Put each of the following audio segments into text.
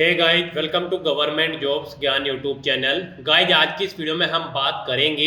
Hey guys, welcome to government jobs ज्ञान YouTube channel. Guys, आज की इस वीडियो में हम बात करेंगे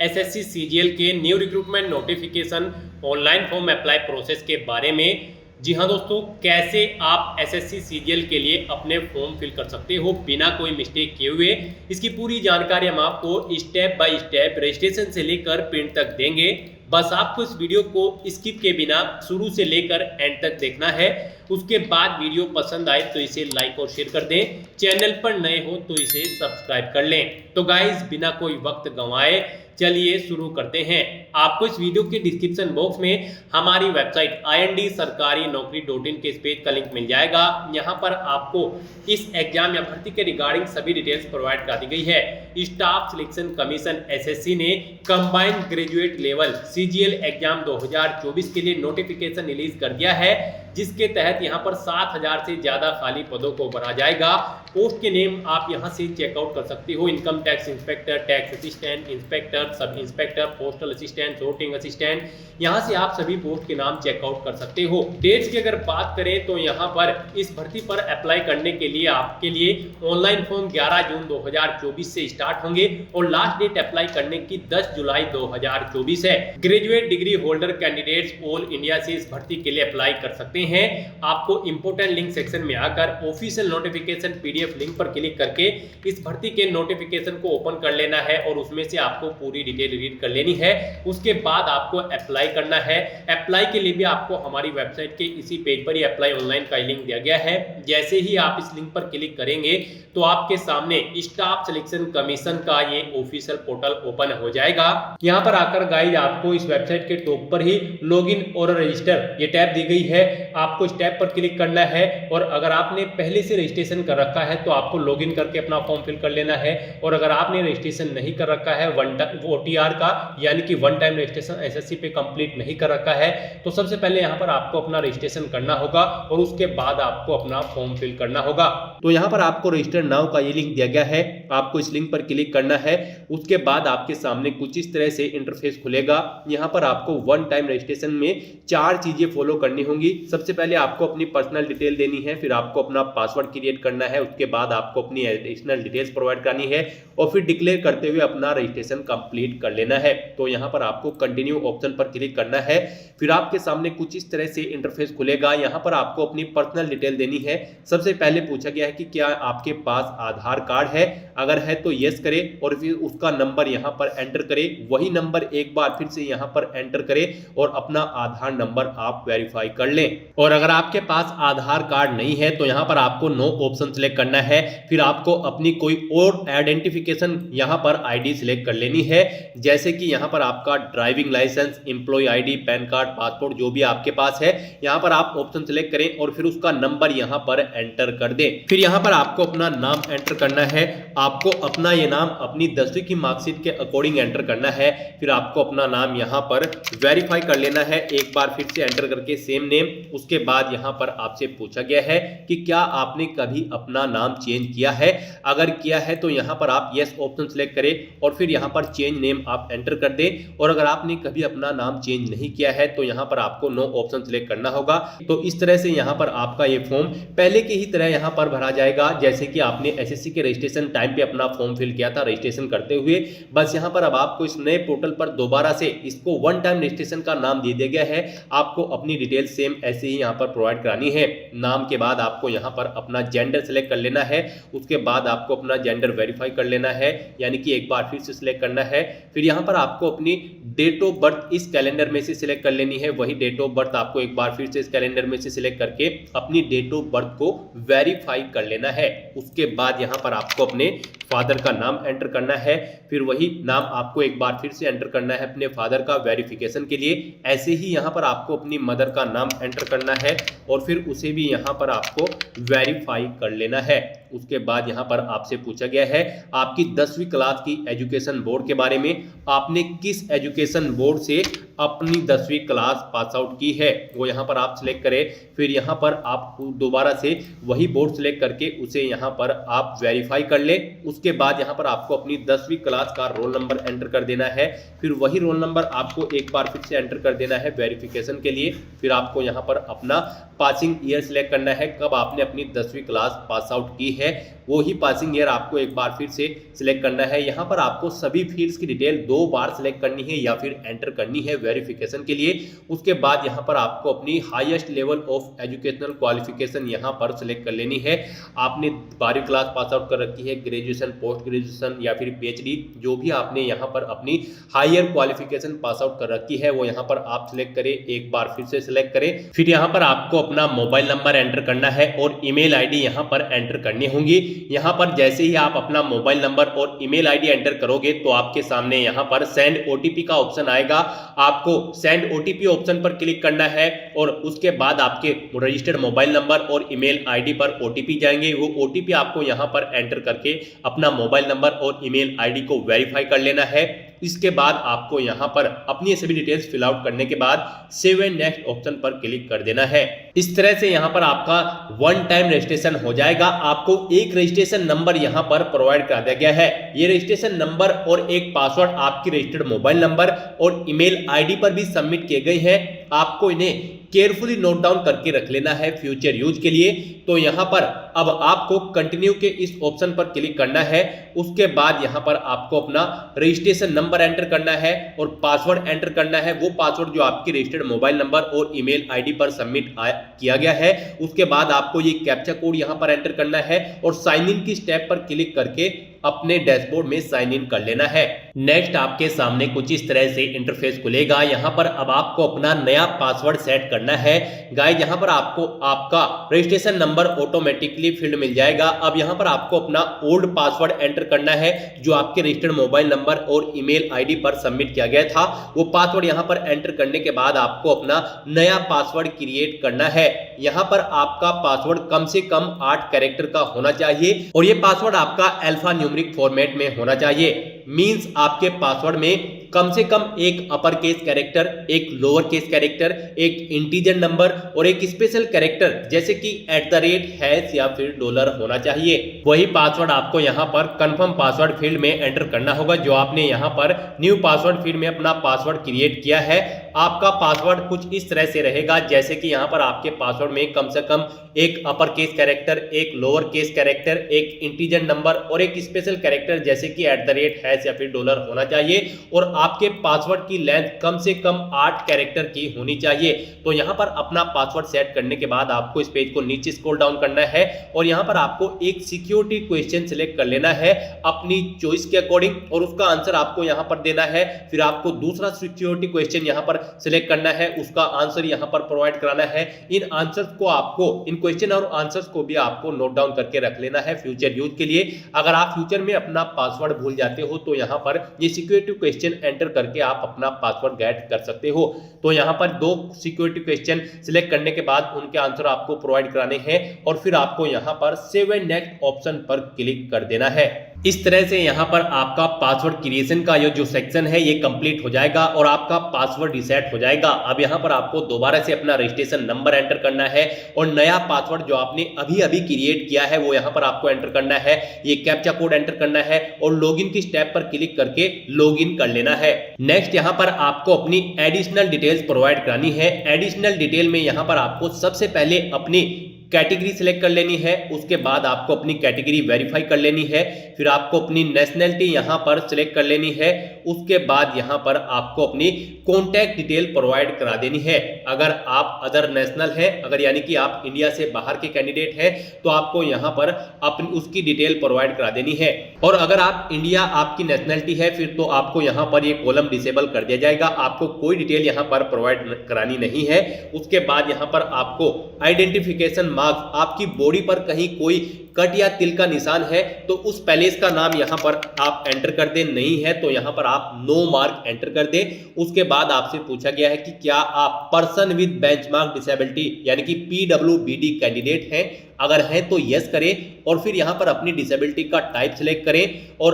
एसएससी सीजीएल के new recruitment notification online form apply process के बारे में। जी हाँ दोस्तों, कैसे आप एसएससी सीजीएल के लिए अपने फॉर्म फिल कर सकते हो बिना कोई मिस्टेक किए हुए। इसकी पूरी जानकारी हम आपको स्टेप बाय स्टेप रजिस्ट्रेशन से लेकर प्रिंट तक देंगे। बस आपको इस वीडियो को स्किप के बिना शुरू से लेकर एंड तक देखना है। उसके बाद वीडियो पसंद आए तो इसे लाइक और शेयर कर दें। चैनल पर नए हो तो इसे सब्सक्राइब कर लें। तो गाइस, बिना कोई वक्त गंवाए चलिए शुरू करते हैं। आपको इस वीडियो के डिस्क्रिप्शन बॉक्स में हमारी वेबसाइट IND-sarkari-naukri.in के इस पेज का लिंक मिल जाएगा। यहाँ पर आपको इस एग्जाम या भर्ती के रिगार्डिंग सभी डिटेल्स प्रोवाइड कर दी गई है। स्टाफ सिलेक्शन कमीशन एसएससी ने combined graduate level CGL exam 2024 के लिए नोटिफिकेशन रिलीज कर दिया है, जिसके तहत यहाँ पर 7000 से ज्यादा खाली पदों को भरा जाएगा। पोस्ट के नेम आप यहाँ से चेकआउट कर सकते हो। Income tax inspector, tax assistant, inspector, sub inspector, postal assistant, sorting assistant, यहाँ से आप सभी पोस्ट के नाम चेकआउट कर सकते हो। डेट्स की अगर बात करें तो यहाँ पर इस भर्ती पर अप्लाई करने के लिए आपके लिए ऑनलाइन फॉर्म 11 जून 2024 से स्टार्ट होंगे और लास्ट डेट अप्लाई करने की 10 जुलाई 2024 है। Graduate degree holder candidates all India से इस भर्ती के लिए अप्लाई कर सकते हैं। आपको इंपोर्टेंट लिंक सेक्शन में आकर ऑफिशियल नोटिफिकेशन पीडीएफ लिंक पर क्लिक करके इस भर्ती के नोटिफिकेशन को ओपन कर लेना है और उसमें से आपको पूरी डिटेल रीड कर लेनी है। उसके बाद आपको अप्लाई करना है। अप्लाई के लिए भी आपको हमारी वेबसाइट के इसी पेज पर ही अप्लाई ऑनलाइन का लिंक दिया गया है। जैसे ही आप इस लिंक पर क्लिक करेंगे तो आपके सामने स्टाफ सिलेक्शन कमीशन का ये ऑफिशियल पोर्टल ओपन हो जाएगा। यहाँ पर आकर गाइस आपको इस वेबसाइट के टॉप पर ही लॉगिन और रजिस्टर ये टैब दी गई है। आपको इस टैब पर क्लिक करना है और अगर आपने पहले से रजिस्ट्रेशन कर रखा है तो आपको लॉगिन करके अपना फॉर्म फिल कर लेना है। और अगर आपने रजिस्ट्रेशन नहीं कर रखा है OTR का यानी कि वन टाइम रजिस्ट्रेशन एसएससी पे कंप्लीट नहीं कर रखा है तो सबसे पहले यहाँ पर आपको अपना रजिस्ट्रेशन करना होगा और उसके बाद आपको अपना फॉर्म फिल करना होगा। तो यहाँ पर आपको रजिस्टर नाउ का ये लिंक दिया गया है। आपको इस लिंक पर क्लिक करना है। उसके बाद आपके सामने कुछ इस तरह से इंटरफेस खुलेगा। यहाँ पर आपको वन टाइम रजिस्ट्रेशन में 4 चीजें फॉलो करनी होंगी। सबसे पहले आपको अपनी पर्सनल डिटेल देनी है, फिर आपको अपना पासवर्ड क्रिएट करना है, उसके बाद आपको अपनी एडिशनल डिटेल्स प्रोवाइड करनी है और फिर डिक्लेयर करते हुए अपना रजिस्ट्रेशन कंप्लीट कर लेना है। तो यहाँ पर आपको कंटिन्यू ऑप्शन पर क्लिक करना है। फिर आपके सामने कुछ इस तरह से इंटरफेस खुलेगा। यहाँ पर आपको अपनी पर्सनल डिटेल देनी है। सबसे पहले पूछा गया है कि क्या आपके पास आधार कार्ड है, अगर है तो यस करें और फिर उसका नंबर यहाँ पर एंटर करें। वही नंबर एक बार फिर से यहाँ पर एंटर करें और अपना आधार नंबर आप वेरीफाई कर लें। और अगर आपके पास आधार कार्ड नहीं है तो यहाँ पर आपको नो ऑप्शन सिलेक्ट करना है। फिर आपको अपनी कोई और आइडेंटिफिकेशन यहाँ पर आईडी सिलेक्ट कर लेनी है, जैसे कि यहाँ पर आपका driving licence, employ ID, PAN card, passport जो भी आपके पास है यहाँ पर आप ऑप्शन सिलेक्ट करें और फिर उसका नंबर यहाँ पर एंटर कर दें। फिर यहाँ पर आपको अपना नाम एंटर करना है। आपको अपना ये नाम अपनी 10वीं की मार्कशीट के अकॉर्डिंग एंटर करना है। फिर आपको अपना नाम यहाँ पर वेरीफाई कर लेना है, एक बार फिर से एंटर करके सेम नेम। उसके बाद यहाँ पर आपसे पूछा गया है कि क्या आपने कभी अपना नाम चेंज किया है, अगर किया है तो यहाँ पर आप यस ऑप्शन सिलेक्ट करें और फिर यहाँ पर चेंज नेम आप एंटर कर दें। और अगर आपने कभी अपना नाम चेंज नहीं किया है तो यहाँ पर आपको नो ऑप्शन सिलेक्ट करना होगा। तो इस तरह से यहाँ पर आपका ये फॉर्म पहले की ही तरह यहाँ पर भरा जाएगा, जैसे कि आपने एसएससी के रजिस्ट्रेशन टाइम पे अपना फॉर्म फिल किया था रजिस्ट्रेशन करते हुए। बस यहाँ पर अब आपको इस नए पोर्टल पर दोबारा से इसको वन टाइम रजिस्ट्रेशन का नाम दे दिया गया है। आपको अपनी डिटेल सेम ऐसे ही यहाँ पर प्रोवाइड करानी है। नाम के बाद आपको यहाँ पर अपना जेंडर सिलेक्ट कर लेना है। उसके बाद आपको अपना जेंडर वेरीफाई कर लेना है, यानी कि एक बार फिर से सिलेक्ट करना है। फिर यहाँ पर आपको अपनी डेट ऑफ बर्थ इस कैलेंडर में से सिलेक्ट कर लेनी है। वही डेट ऑफ बर्थ आपको एक बार फिर से इस कैलेंडर में से सिलेक्ट करके अपनी डेट ऑफ बर्थ को वेरीफाई कर लेना है। उसके बाद यहाँ पर आपको अपने फादर का नाम एंटर करना है। फिर वही नाम आपको एक बार फिर से एंटर करना है अपने फादर का वेरिफिकेशन के लिए। ऐसे ही यहाँ पर आपको अपनी मदर का नाम एंटर करना है और फिर उसे भी यहाँ पर आपको वेरीफाई कर लेना है। उसके बाद यहाँ पर आपसे पूछा गया है आपकी 10वीं क्लास की एजुकेशन बोर्ड के बारे में। आपने किस एजुकेशन बोर्ड से अपनी 10वीं क्लास पास आउट की है, वो यहाँ पर आप सिलेक्ट करें। फिर यहाँ पर आप दोबारा से वही बोर्ड सिलेक्ट करके उसे यहाँ पर आप वेरीफाई कर लें। उसके बाद यहाँ पर आपको अपनी 10वीं क्लास का रोल नंबर एंटर कर देना है। फिर वही रोल नंबर आपको एक बार फिर से एंटर कर देना है वेरिफिकेशन के लिए। फिर आपको यहाँ पर अपना पासिंग ईयर सिलेक्ट करना है, कब आपने अपनी 10वीं क्लास पास आउट की है वो ही पासिंग ईयर आपको एक बार फिर से सिलेक्ट करना है। यहाँ पर आपको सभी फील्ड्स की डिटेल 2 बार सिलेक्ट करनी है या फिर एंटर करनी है वेरिफिकेशन के लिए। उसके बाद यहाँ पर आपको अपनी highest level of educational qualification यहाँ पर सिलेक्ट कर लेनी है। आपने 12वीं क्लास पास आउट कर रखी है, ग्रेजुएशन, पोस्ट ग्रेजुएशन या फिर पीएचडी, जो भी आपने यहाँ पर अपनी हायर क्वालिफिकेशन पास आउट कर रखी है वो यहाँ पर आप सिलेक्ट करें, एक बार फिर से सिलेक्ट करें। फिर यहाँ पर आपको अपना मोबाइल नंबर एंटर करना है और ईमेल आईडी यहाँ पर एंटर करनी होंगी। यहाँ पर जैसे ही आप अपना मोबाइल नंबर और ईमेल आईडी एंटर करोगे तो आपके सामने यहाँ पर सेंड ओटीपी का ऑप्शन आएगा। आपको सेंड ओटीपी ऑप्शन पर क्लिक करना है और उसके बाद आपके रजिस्टर्ड मोबाइल नंबर और ईमेल आईडी पर ओटीपी जाएंगे। वो ओटीपी आपको यहाँ पर एंटर करके अपना मोबाइल नंबर और ईमेल आईडी को वेरीफाई कर लेना है। इसके बाद आपको यहाँ पर अपनी सभी डिटेल्स फिल आउट करने के बाद सेव एंड नेक्स्ट ऑप्शन पर क्लिक कर देना है। इस तरह से यहाँ पर आपका वन टाइम रजिस्ट्रेशन हो जाएगा। आपको एक रजिस्ट्रेशन नंबर यहाँ पर प्रोवाइड कर दिया गया है। ये रजिस्ट्रेशन नंबर और एक पासवर्ड आपकी रजिस्टर्ड मोबाइल नंबर और ईमेल आईडी पर भी सबमिट किए गए हैं। आपको इन्हें केयरफुली नोट डाउन करके रख लेना है फ्यूचर यूज के लिए। तो यहाँ पर अब आपको कंटिन्यू के इस ऑप्शन पर क्लिक करना है। उसके बाद यहाँ पर आपको अपना रजिस्ट्रेशन नंबर एंटर करना है और पासवर्ड एंटर करना है, वो पासवर्ड जो आपके रजिस्टर्ड मोबाइल नंबर और ईमेल आईडी पर सबमिट किया गया है। उसके बाद आपको ये कैप्चा कोड यहाँ पर एंटर करना है और साइन इन की स्टेप पर क्लिक करके अपने डैशबोर्ड में साइन इन कर लेना है। नेक्स्ट आपके सामने कुछ इस तरह से इंटरफेस खुलेगा। यहाँ पर अब आपको अपना नया पासवर्ड सेट करना है। गाइस यहाँ पर आपको आपका रजिस्ट्रेशन नंबर ऑटोमेटिकली फील्ड मिल जाएगा। अब यहाँ पर आपको अपना ओल्ड पासवर्ड एंटर करना है जो आपके रजिस्टर्ड मोबाइल नंबर और ईमेल आईडी पर सबमिट किया गया था। वो पासवर्ड यहाँ पर एंटर करने के बाद आपको अपना नया पासवर्ड क्रिएट करना है। यहाँ पर आपका पासवर्ड कम से कम 8 कैरेक्टर का होना चाहिए और ये पासवर्ड आपका अल्फा न्यूमेरिक फॉर्मेट में होना चाहिए। मींस आपके पासवर्ड में कम से कम एक अपर केस कैरेक्टर, एक लोअर केस कैरेक्टर, एक इंटीजर नंबर और एक स्पेशल कैरेक्टर जैसे कि @ या फिर डॉलर होना चाहिए। वही पासवर्ड आपको यहाँ पर कंफर्म पासवर्ड फील्ड में एंटर करना होगा जो आपने यहाँ पर न्यू पासवर्ड फील्ड में अपना पासवर्ड क्रिएट किया है। आपका पासवर्ड कुछ इस तरह से रहेगा जैसे कि यहाँ पर आपके पासवर्ड में कम से कम एक अपर केस कैरेक्टर, एक लोअर केस कैरेक्टर, एक इंटीजर नंबर और एक स्पेशल कैरेक्टर जैसे कि @ या फिर डॉलर होना चाहिए और आपके पासवर्ड की लेंथ कम से कम 8 कैरेक्टर की होनी चाहिए। तो यहाँ पर अपना पासवर्ड सेट करने के बाद आपको इस पेज को नीचे स्क्रॉल डाउन करना है और यहाँ पर आपको एक सिक्योरिटी क्वेश्चन सिलेक्ट कर लेना है अपनी चॉइस के अकॉर्डिंग और उसका आंसर आपको यहाँ पर देना है। फिर आपको दूसरा सिक्योरिटी क्वेश्चन यहाँ पर सिलेक्ट करना है, उसका आंसर यहाँ पर प्रोवाइड कराना है। इन आंसर्स को आपको, इन क्वेश्चन और आंसर्स को भी आपको नोट डाउन करके रख लेना है फ्यूचर यूज के लिए। अगर आप फ्यूचर में अपना पासवर्ड भूल जाते हो तो यहाँ पर ये सिक्योरिटी क्वेश्चन एंटर करके आप अपना पासवर्ड गेट कर सकते हो। तो यहाँ पर 2 सिक्योरिटी क्वेश्चन सिलेक्ट करने के बाद उनके आंसर आपको प्रोवाइड कराने हैं और फिर आपको यहाँ पर सेव एंड नेक्स्ट ऑप्शन पर क्लिक कर देना है। इस तरह से यहाँ पर आपका पासवर्ड क्रिएशन का ये जो सेक्शन है ये कंप्लीट हो जाएगा और आपका पासवर्ड रिसेट हो जाएगा। अब यहाँ पर आपको दोबारा से अपना रजिस्ट्रेशन नंबर एंटर करना है और नया पासवर्ड जो आपने अभी अभी क्रिएट किया है वो यहाँ पर आपको एंटर करना है। ये कैप्चा कोड एंटर करना है और लॉगिन की स्टेप पर क्लिक करके लॉगिन कर लेना है। नेक्स्ट यहाँ पर आपको अपनी एडिशनल डिटेल्स प्रोवाइड करानी है। एडिशनल डिटेल में यहाँ पर आपको सबसे पहले अपनी कैटेगरी सिलेक्ट कर लेनी है। उसके बाद आपको अपनी कैटेगरी वेरीफाई कर लेनी है। फिर आपको अपनी नेशनैलिटी यहाँ पर सिलेक्ट कर लेनी है। उसके बाद यहाँ पर आपको अपनी कॉन्टैक्ट डिटेल प्रोवाइड करा देनी है। अगर आप अदर नेशनल हैं, अगर यानी कि आप इंडिया से बाहर के कैंडिडेट हैं तो आपको यहाँ पर अपनी उसकी डिटेल प्रोवाइड करा देनी है। और अगर आप इंडिया आपकी नेशनैलिटी है फिर तो आपको यहाँ पर ये कॉलम डिसेबल कर दिया जाएगा, आपको कोई डिटेल यहाँ पर प्रोवाइड करानी नहीं है। उसके बाद यहाँ पर आपको आइडेंटिफिकेशन मार्क्स, आपकी बॉडी पर कहीं कोई कट या तिल का निशान है तो उस पैलेस का नाम यहाँ पर आप एंटर कर दें, नहीं है तो यहाँ पर आप नो मार्क एंटर कर दें। उसके बाद आपसे पूछा गया है कि क्या आप पर्सन विद बेंचमार्क डिसेबिलिटी यानी कि PWBD कैंडिडेट हैं, अगर है तो यस करें और फिर यहाँ पर अपनी डिसेबिलिटी का टाइप सिलेक्ट करें और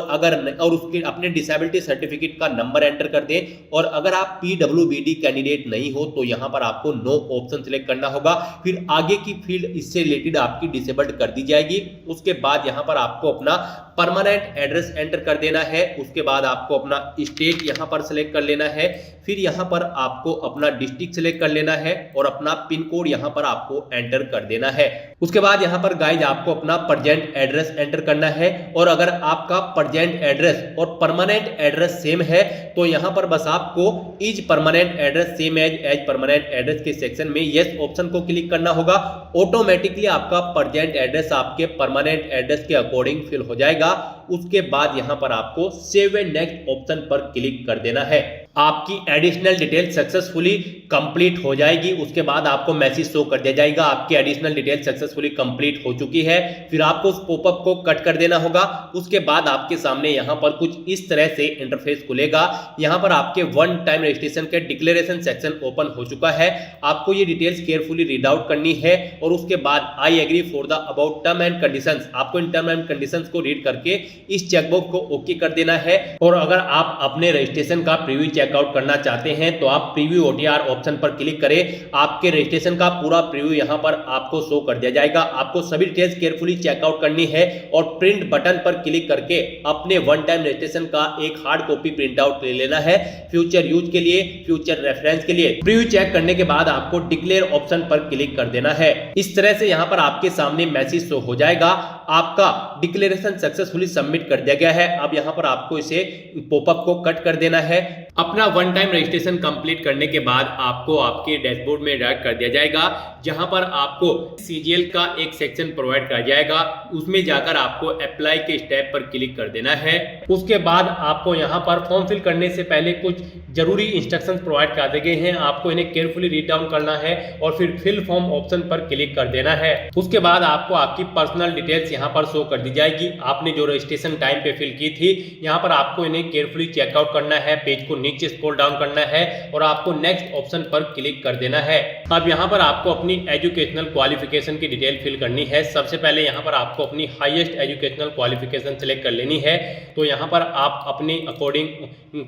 उसके अपने डिसेबिलिटी सर्टिफिकेट का नंबर एंटर कर दें। और अगर आप PWBD कैंडिडेट नहीं हो तो यहाँ पर आपको नो ऑप्शन सिलेक्ट करना होगा। फिर आगे की फील्ड इससे रिलेटेड आपकी डिसेबल्ड कर दी जाएगी उसके बाद यहाँ पर आपको अपना परमानेंट एड्रेस एंटर कर देना है। उसके बाद आपको अपना स्टेट यहाँ पर सेलेक्ट कर लेना है। फिर यहाँ पर आपको अपना डिस्ट्रिक्ट सेलेक्ट कर लेना है और अपना पिन कोड यहाँ पर आपको एंटर कर देना है। उसके बाद यहाँ पर गाइज आपको अपना प्रेजेंट एड्रेस एंटर करना है और अगर आपका प्रेजेंट एड्रेस और परमानेंट एड्रेस सेम है तो यहाँ पर बस आपको is permanent address same as permanent address के सेक्शन में यस ऑप्शन को क्लिक करना होगा। ऑटोमेटिकली आपका प्रेजेंट एड्रेस आपके परमानेंट एड्रेस के अकॉर्डिंग फिल हो जाएगा। उसके बाद यहाँ पर आपको सेव एंड नेक्स्ट ऑप्शन पर क्लिक कर देना है। आपकी एडिशनल डिटेल सक्सेसफुली कंप्लीट हो जाएगी। उसके बाद आपको मैसेज शो कर दिया जाएगा आपकी एडिशनल डिटेल सक्सेसफुली कंप्लीट हो चुकी है। फिर आपको उस पॉपअप को कट कर देना होगा। उसके बाद आपके सामने यहाँ पर कुछ इस तरह से इंटरफेस खुलेगा। यहाँ पर आपके वन टाइम रजिस्ट्रेशन के डिक्लेरेशन सेक्शन ओपन हो चुका है। आपको ये डिटेल्स केयरफुली रीड आउट करनी है और उसके बाद I agree for the about term and conditions, आपको इन टर्म एंड कंडीशंस को रीड करके इस चेकबॉक्स को ओके कर देना है। और अगर आप अपने रजिस्ट्रेशन का प्रीव्यू चेकआउट करना चाहते हैं तो आप प्रीव्यू ओटीआर ऑप्शन पर क्लिक करें। आपके रजिस्ट्रेशन का पूरा प्रीव्यू यहां पर आपको शो कर दिया जाएगा। आपको सभी डिटेल्स केयरफुली चेकआउट करनी है और प्रिंट बटन पर क्लिक करके अपने वन टाइम रजिस्ट्रेशन का एक हार्ड कॉपी प्रिंट आउट ले लेना है फ्यूचर यूज के लिए, फ्यूचर रेफरेंस के लिए। प्रीव्यू चेक करने के बाद आपको डिक्लेयर ऑप्शन पर क्लिक कर देना है। इस तरह से यहां पर आपके सामने मैसेज शो हो जाएगा आपका डिक्लेरेशन सक्सेसफुली सबमिट कर दिया गया है। अब यहां पर आपको इसे पॉपअप को कट कर देना है। अपना वन टाइम रजिस्ट्रेशन कंप्लीट करने के बाद आपको आपके डैशबोर्ड में डायरेक्ट कर दिया जाएगा, जहां पर आपको सीजीएल का एक सेक्शन प्रोवाइड किया जाएगा। उसमें जाकर आपको अप्लाई के स्टेप पर क्लिक कर देना है। उसके बाद आपको यहां पर फॉर्म फिल करने से पहले कुछ जरूरी इंस्ट्रक्शंस प्रोवाइड कर दिए गए हैं। आपको इन्हें केयरफुली रीड डाउन करना है और फिर फिल फॉर्म ऑप्शन पर क्लिक कर देना है। उसके बाद आपको आपकी पर्सनल डिटेल्स यहां पर शो कर दी जाएगी। आपने जो रजिस्ट्रेशन टाइम पे फिल की थी, यहां पर आपको इन्हें केयरफुली चेकआउट करना है। पेज को नीचे स्क्रॉल डाउन करना है और आपको नेक्स्ट ऑप्शन पर क्लिक कर देना है। अब यहां पर आपको अपनी एजुकेशनल क्वालिफिकेशन की डिटेल फिल करनी है। सबसे पहले यहां पर आपको अपनी हाईएस्ट एजुकेशनल क्वालिफिकेशन सेलेक्ट कर लेनी है। तो यहां पर आप अपने अकॉर्डिंग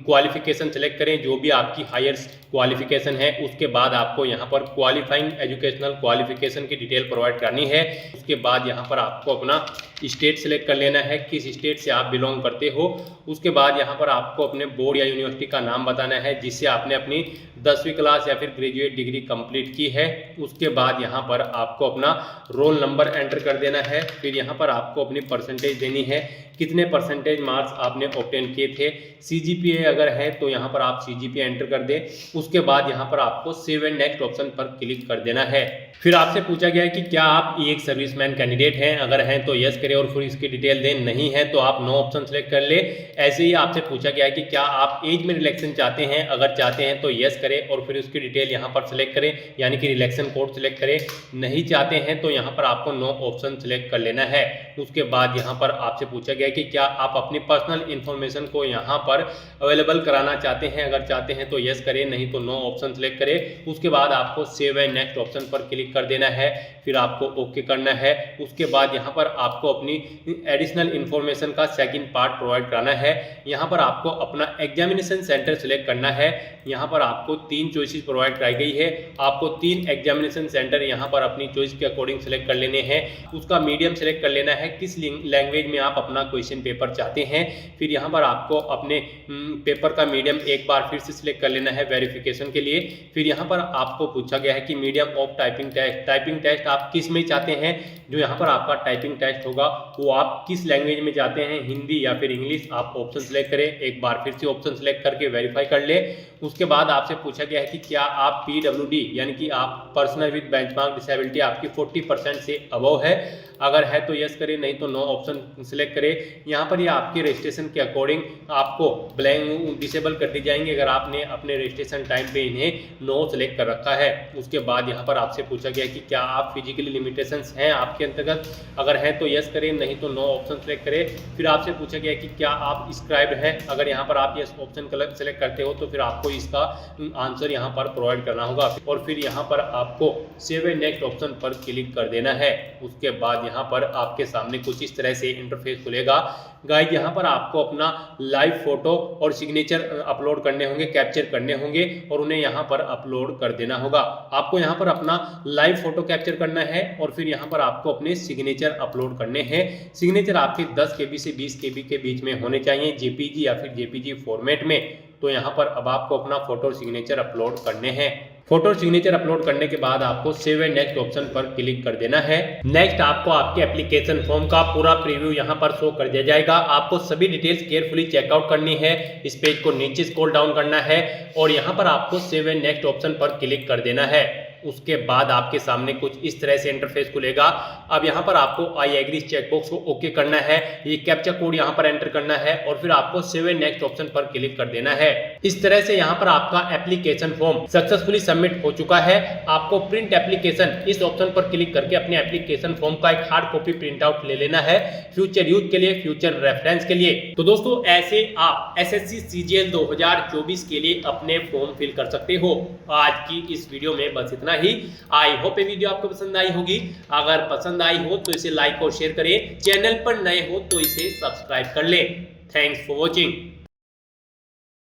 क्वालिफिकेशन सेलेक्ट करें, जो भी आपकी हाईएस्ट क्वालिफिकेशन है। उसके बाद आपको यहां पर क्वालिफाइंग एजुकेशनल क्वालिफिकेशन की डिटेल प्रोवाइड करनी है। उसके बाद यहां पर आपको अपना स्टेट सेलेक्ट कर लेना है, किस स्टेट से आप बिलोंग करते हो। उसके बाद यहाँ पर आपको अपने बोर्ड या यूनिवर्सिटी का नाम बताना है जिससे आपने अपनी 10वीं क्लास या फिर ग्रेजुएट डिग्री कंप्लीट की है। उसके बाद यहाँ पर आपको अपना रोल नंबर एंटर कर देना है। फिर यहाँ पर आपको अपनी परसेंटेज देनी है, कितने परसेंटेज मार्क्स आपने ऑब्टेन किए थे। सीजीपीए अगर है तो यहाँ पर आप सीजीपीए एंटर कर दें। उसके बाद यहाँ पर आपको सेव एंड नेक्स्ट ऑप्शन पर क्लिक कर देना है। फिर आपसे पूछा गया है कि क्या आप एक सर्विसमैन कैंडिडेट हैं, अगर हैं तो यस करें और फिर इसकी डिटेल दें, नहीं है तो आप नो ऑप्शन सेलेक्ट कर ले। ऐसे ही आपसे पूछा गया है कि क्या आप एज में रिलैक्सेशन चाहते हैं, अगर चाहते हैं तो यस करें और फिर उसकी डिटेल यहाँ पर सेलेक्ट करें, यानी कि रिलैक्सेशन कोड सेलेक्ट करें। नहीं चाहते हैं तो यहाँ पर आपको नो ऑप्शन सेलेक्ट कर लेना है। उसके बाद यहाँ पर आपसे पूछा गया है कि क्या आप अपनी पर्सनल इन्फॉर्मेशन को यहाँ पर अवेलेबल कराना चाहते हैं, अगर चाहते हैं तो यस करें, नहीं तो नो ऑप्शन सेलेक्ट करें। उसके बाद आपको सेव एंड नेक्स्ट ऑप्शन पर क्लिक कर देना है। फिर आपको ओके करना है। उसके बाद यहाँ पर आपको अपनी एडिशनल इन्फॉर्मेशन का सेकंड पार्ट प्रोवाइड कराना है। यहाँ पर आपको अपना एग्जामिनेशन सेंटर सेलेक्ट करना है। यहाँ पर आपको 3 चॉइसेस प्रोवाइड कराई गई है। आपको 3 एग्जामिनेशन सेंटर यहाँ पर अपनी चॉइस के अकॉर्डिंग सेलेक्ट कर लेने हैं। उसका मीडियम सेलेक्ट कर लेना है, किस लैंग्वेज में आप अपना क्वेश्चन पेपर चाहते हैं। फिर यहाँ पर आपको अपने पेपर का मीडियम एक बार फिर से सिलेक्ट कर लेना है वेरिफिकेशन के लिए। फिर यहाँ पर आपको पूछा गया है कि मीडियम ऑफ टाइपिंग टेस्ट आप किस में चाहते हैं। जो यहाँ पर आपका टाइपिंग टेस्ट होगा वो आप किस लैंग्वेज में चाहते हैं, हिंदी या फिर इंग्लिश, आप ऑप्शन सेलेक्ट करें। एक बार फिर से ऑप्शन सेलेक्ट करके वेरीफाई कर ले। उसके बाद आपसे पूछा गया है कि क्या आप PWD यानी कि आप पर्सनल विद बेंचमार्क डिसेबिलिटी आपकी 40% से अबव है, अगर है तो यस करें, नहीं तो नो ऑप्शन सेलेक्ट करें। यहाँ पर ये आपके रजिस्ट्रेशन के अकॉर्डिंग आपको ब्लैंक डिसेबल कर दी जाएंगे अगर आपने अपने रजिस्ट्रेशन टाइम पे इन्हें नो सेलेक्ट कर रखा है। उसके बाद यहाँ पर आपसे पूछा गया कि क्या आप फिजिकली लिमिटेशंस हैं आपके अंतर्गत, अगर है तो यस करें, नहीं तो नो ऑप्शन सेलेक्ट करें। फिर आपसे पूछा गया कि क्या आप स्क्राइब्ड हैं, अगर यहाँ पर आप यस ऑप्शन सेलेक्ट करते हो तो फिर आपको इसका आंसर यहाँ पर प्रोवाइड करना होगा। और फिर यहाँ पर आपको सेव एंड नेक्स्ट ऑप्शन पर क्लिक कर देना है। उसके बाद यहाँ पर आपके सामने कुछ इस तरह से इंटरफेस खुलेगा। गाइस यहाँ पर आपको अपना लाइव फोटो और सिग्नेचर अपलोड करने होंगे, कैप्चर करने होंगे और उन्हें यहाँ पर अपलोड कर देना होगा। आपको यहाँ पर अपना लाइव फोटो कैप्चर करना है और फिर यहाँ पर आपको आपको अपने सिग्नेचर अपलोड करने हैं। सिग्नेचर आपके 10 KB से 20 KB के बीच में होने चाहिए, JPG या फिर JPG फॉर्मेट में। तो यहाँ पर अब आपको अपना फोटो सिग्नेचर अपलोड करने हैं। फोटो सिग्नेचर अपलोड करने के बाद आपको सेव एंड नेक्स्ट ऑप्शन पर क्लिक कर देना है। नेक्स्ट आपको आपके एप्लीकेशन फॉर्म का पूरा प्रीव्यू यहाँ पर शो कर दिया जाएगा। आपको सभी डिटेल्स केयरफुली चेकआउट करनी है। इस पेज को नीचे स्क्रॉल डाउन करना है और यहाँ पर आपको सेव एंड नेक्स्ट ऑप्शन पर क्लिक कर देना है। उसके बाद आपके सामने कुछ इस तरह से इंटरफेस खुलेगा। अब यहाँ पर आपको आई एग्री चेकबॉक्स को ओके करना है, ये कैप्चा कोड यहाँ पर एंटर करना है और फिर आपको सेव एंड नेक्स्ट ऑप्शन पर क्लिक कर देना है। इस तरह से यहाँ पर आपका एप्लीकेशन फॉर्म सक्सेसफुली सबमिट हो चुका है। आपको प्रिंट एप्लीकेशन इस ऑप्शन पर क्लिक करके अपने एप्लीकेशन फॉर्म का एक हार्ड कॉपी प्रिंट आउट ले लेना है, फ्यूचर यूज के लिए, फ्यूचर रेफरेंस के लिए। तो दोस्तों ऐसे आप SSC CGL 2024 के लिए अपने फॉर्म फिल कर सकते हो। आज की इस वीडियो में बस इतना ही। आई होप ये वीडियो आपको पसंद आई होगी। अगर पसंद आई हो तो इसे लाइक और शेयर करें। चैनल पर नए हो तो इसे सब्सक्राइब कर लें। Thanks for watching.